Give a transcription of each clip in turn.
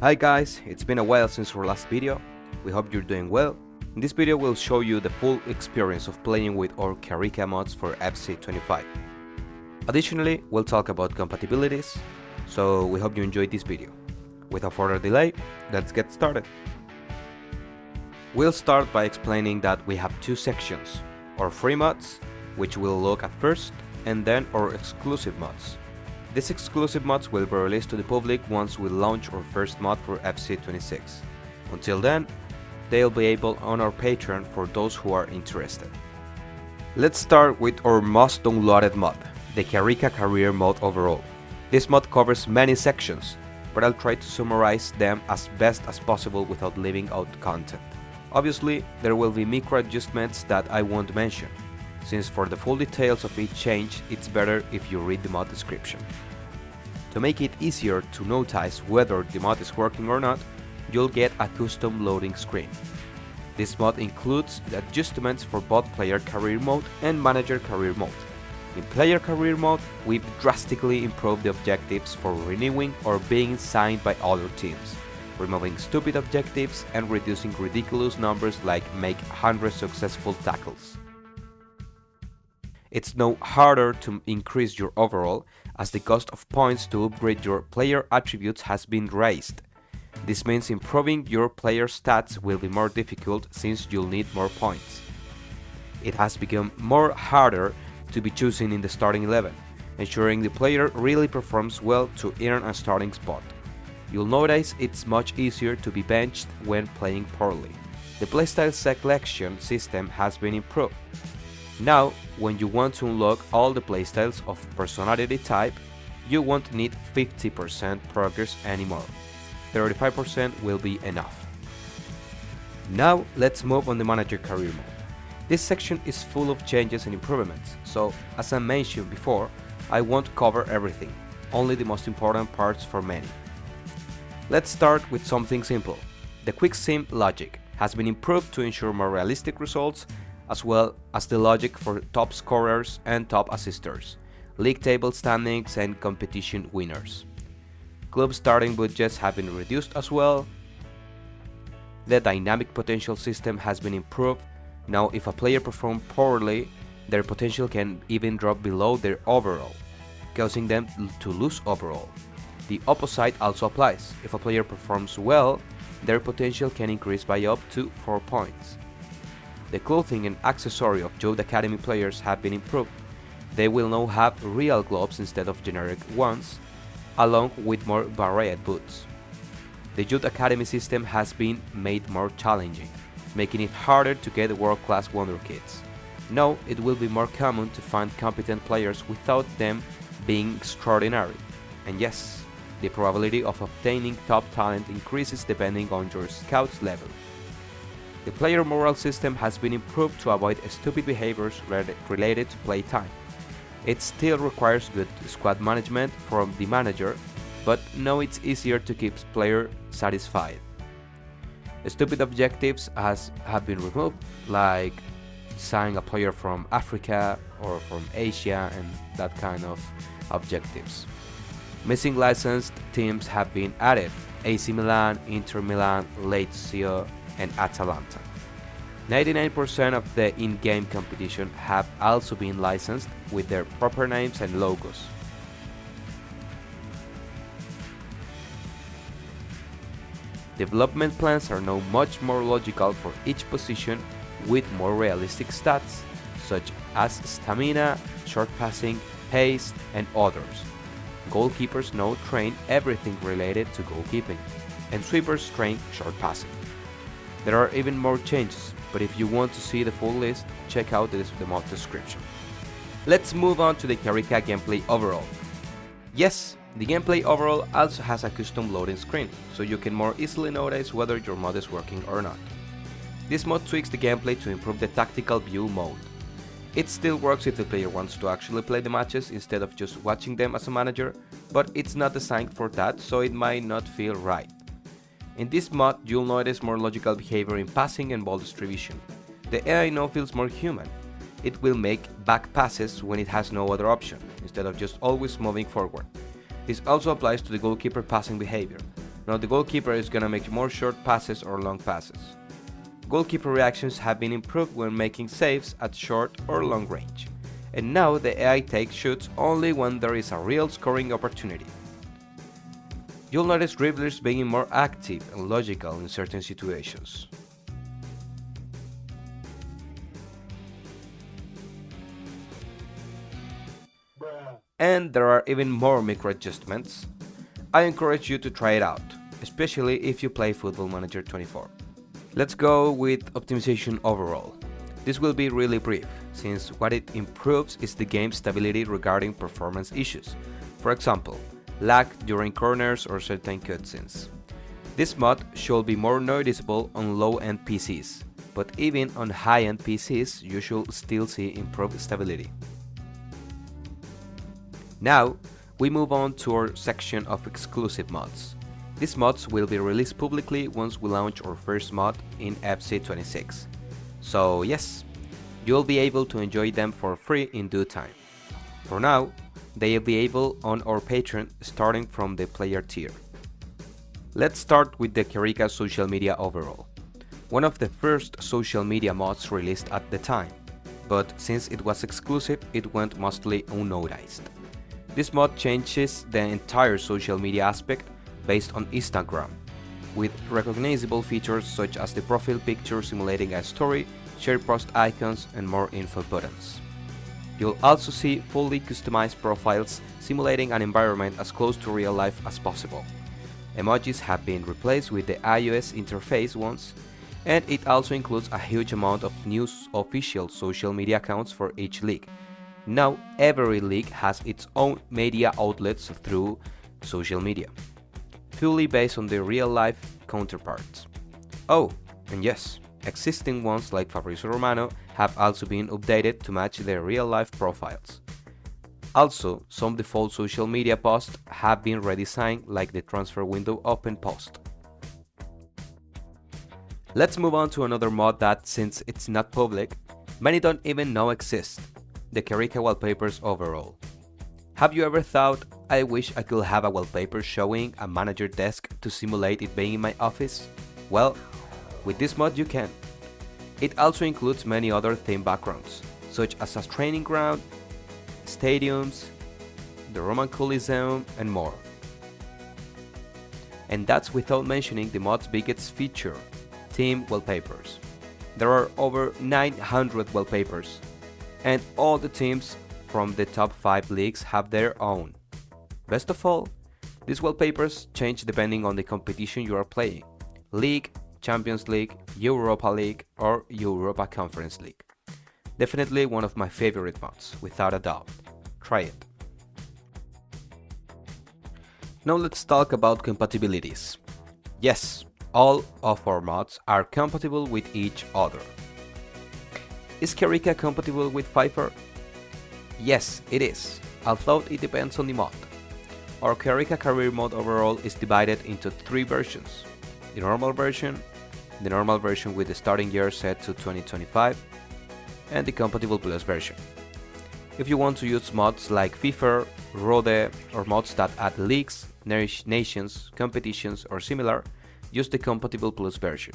Hi guys, it's been a while since our last video. We hope you're doing well. In this video we'll show you the full experience of playing with our KIARIKA mods for FC25. Additionally, we'll talk about compatibilities, so we hope you enjoyed this video. Without further delay, let's get started. We'll start by explaining that we have two sections, our free mods, which we'll look at first, and then our exclusive mods. These exclusive mods will be released to the public once we launch our first mod for FC26. Until then, they'll be able on our Patreon for those who are interested. Let's start with our most downloaded mod, the KIARIKA Career Mode Overhaul. This mod covers many sections, but I'll try to summarize them as best as possible without leaving out content. Obviously, there will be micro adjustments that I won't mention, since for the full details of each change, it's better if you read the mod description. To make it easier to notice whether the mod is working or not, you'll get a custom loading screen. This mod includes the adjustments for both Player Career Mode and Manager Career Mode. In Player Career Mode, we've drastically improved the objectives for renewing or being signed by other teams, removing stupid objectives and reducing ridiculous numbers like make 100 successful tackles. It's now harder to increase your overall, as the cost of points to upgrade your player attributes has been raised. This means improving your player stats will be more difficult since you'll need more points. It has become more harder to be chosen in the starting 11, ensuring the player really performs well to earn a starting spot. You'll notice it's much easier to be benched when playing poorly. The playstyle selection system has been improved. Now, when you want to unlock all the playstyles of personality type, you won't need 50% progress anymore. 35% will be enough. Now, let's move on the Manager Career Mode. This section is full of changes and improvements, so as I mentioned before, I won't cover everything, only the most important parts for many. Let's start with something simple. The quick sim logic has been improved to ensure more realistic results, as well as the logic for top scorers and top assisters, league table standings and competition winners. Club starting budgets have been reduced as well. The dynamic potential system has been improved. Now if a player performs poorly, their potential can even drop below their overall, causing them to lose overall. The opposite also applies. If a player performs well, their potential can increase by up to 4 points. The clothing and accessory of Youth Academy players have been improved. They will now have real gloves instead of generic ones, along with more varied boots. The Youth Academy system has been made more challenging, making it harder to get world-class wonder kids. Now it will be more common to find competent players without them being extraordinary. And yes, the probability of obtaining top talent increases depending on your scout's level. The player morale system has been improved to avoid stupid behaviors related to playtime. It still requires good squad management from the manager, but now it's easier to keep players satisfied. Stupid objectives have been removed, like signing a player from Africa or from Asia and that kind of objectives. Missing licensed teams have been added: AC Milan, Inter Milan, Lazio, and Atalanta. 99% of the in-game competition have also been licensed with their proper names and logos. Development plans are now much more logical for each position with more realistic stats, such as stamina, short passing, pace, and others. Goalkeepers now train everything related to goalkeeping, and sweepers train short passing. There are even more changes, but if you want to see the full list, check out the mod description. Let's move on to the KIARIKA gameplay overall. Yes, the gameplay overall also has a custom loading screen, so you can more easily notice whether your mod is working or not. This mod tweaks the gameplay to improve the tactical view mode. It still works if the player wants to actually play the matches instead of just watching them as a manager, but it's not designed for that, so it might not feel right. In this mod, you'll notice more logical behavior in passing and ball distribution. The AI now feels more human. It will make back passes when it has no other option, instead of just always moving forward. This also applies to the goalkeeper passing behavior. Now the goalkeeper is gonna make more short passes or long passes. Goalkeeper reactions have been improved when making saves at short or long range. And now the AI takes shoots only when there is a real scoring opportunity. You'll notice dribblers being more active and logical in certain situations. And there are even more micro adjustments. I encourage you to try it out, especially if you play Football Manager 24. Let's go with optimization overall. This will be really brief, since what it improves is the game's stability regarding performance issues. For example, lag during corners or certain cutscenes. This mod should be more noticeable on low-end PCs, but even on high-end PCs you should still see improved stability. Now, we move on to our section of exclusive mods. These mods will be released publicly once we launch our first mod in FC26. So yes, you'll be able to enjoy them for free in due time. For now, they'll be able on our Patreon starting from the player tier. Let's start with the KIARIKA social media overall. One of the first social media mods released at the time, but since it was exclusive, it went mostly unnoticed. This mod changes the entire social media aspect based on Instagram, with recognizable features such as the profile picture simulating a story, share post icons, and more info buttons. You'll also see fully customized profiles simulating an environment as close to real life as possible. Emojis have been replaced with the iOS interface ones, and it also includes a huge amount of new official social media accounts for each league. Now every league has its own media outlets through social media, fully based on their real-life counterparts. Oh, and yes, existing ones like Fabrizio Romano have also been updated to match their real-life profiles. Also, some default social media posts have been redesigned, like the transfer window open post. Let's move on to another mod that, since it's not public, many don't even know exists: the KIARIKA Wallpapers Overhaul. Have you ever thought, I wish I could have a wallpaper showing a manager desk to simulate it being in my office? Well, with this mod you can. It also includes many other theme backgrounds, such as a training ground, stadiums, the Roman Coliseum, and more. And that's without mentioning the mod's biggest feature, team wallpapers. There are over 900 wallpapers, and all the teams from the top 5 leagues have their own. Best of all, these wallpapers change depending on the competition you are playing: League, Champions League, Europa League, or Europa Conference League. Definitely one of my favorite mods, without a doubt. Try it. Now let's talk about compatibilities. Yes, all of our mods are compatible with each other. Is KIARIKA compatible with FIFA? Yes, it is, although it depends on the mod. Our KIARIKA career mode overall is divided into 3 versions: the normal version with the starting year set to 2025, and the compatible plus version. If you want to use mods like FIFA, Rode, or mods that add leagues, nations, competitions, or similar, use the compatible plus version.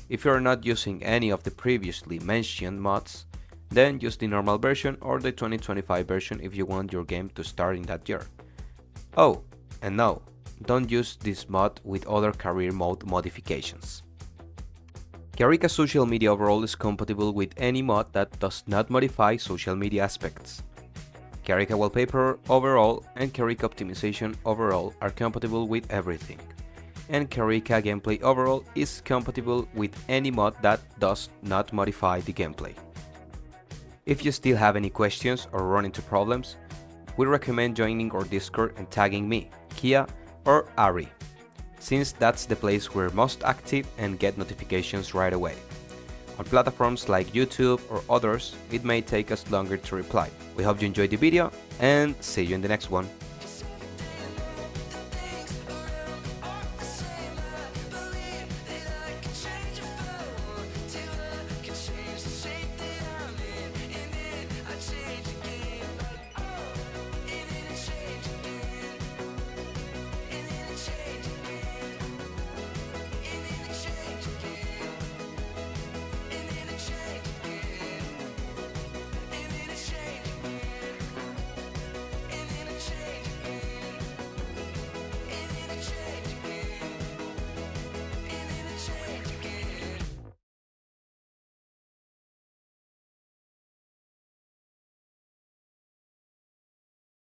If you are not using any of the previously mentioned mods, then use the normal version or the 2025 version if you want your game to start in that year. Oh, and no, don't use this mod with other career mode modifications. KIARIKA social media overall is compatible with any mod that does not modify social media aspects. KIARIKA wallpaper overall and KIARIKA optimization overall are compatible with everything. And KIARIKA gameplay overall is compatible with any mod that does not modify the gameplay. If you still have any questions or run into problems, we recommend joining our Discord and tagging me, Kia, or Ari, since that's the place we're most active and get notifications right away. On platforms like YouTube or others, it may take us longer to reply. We hope you enjoyed the video and see you in the next one.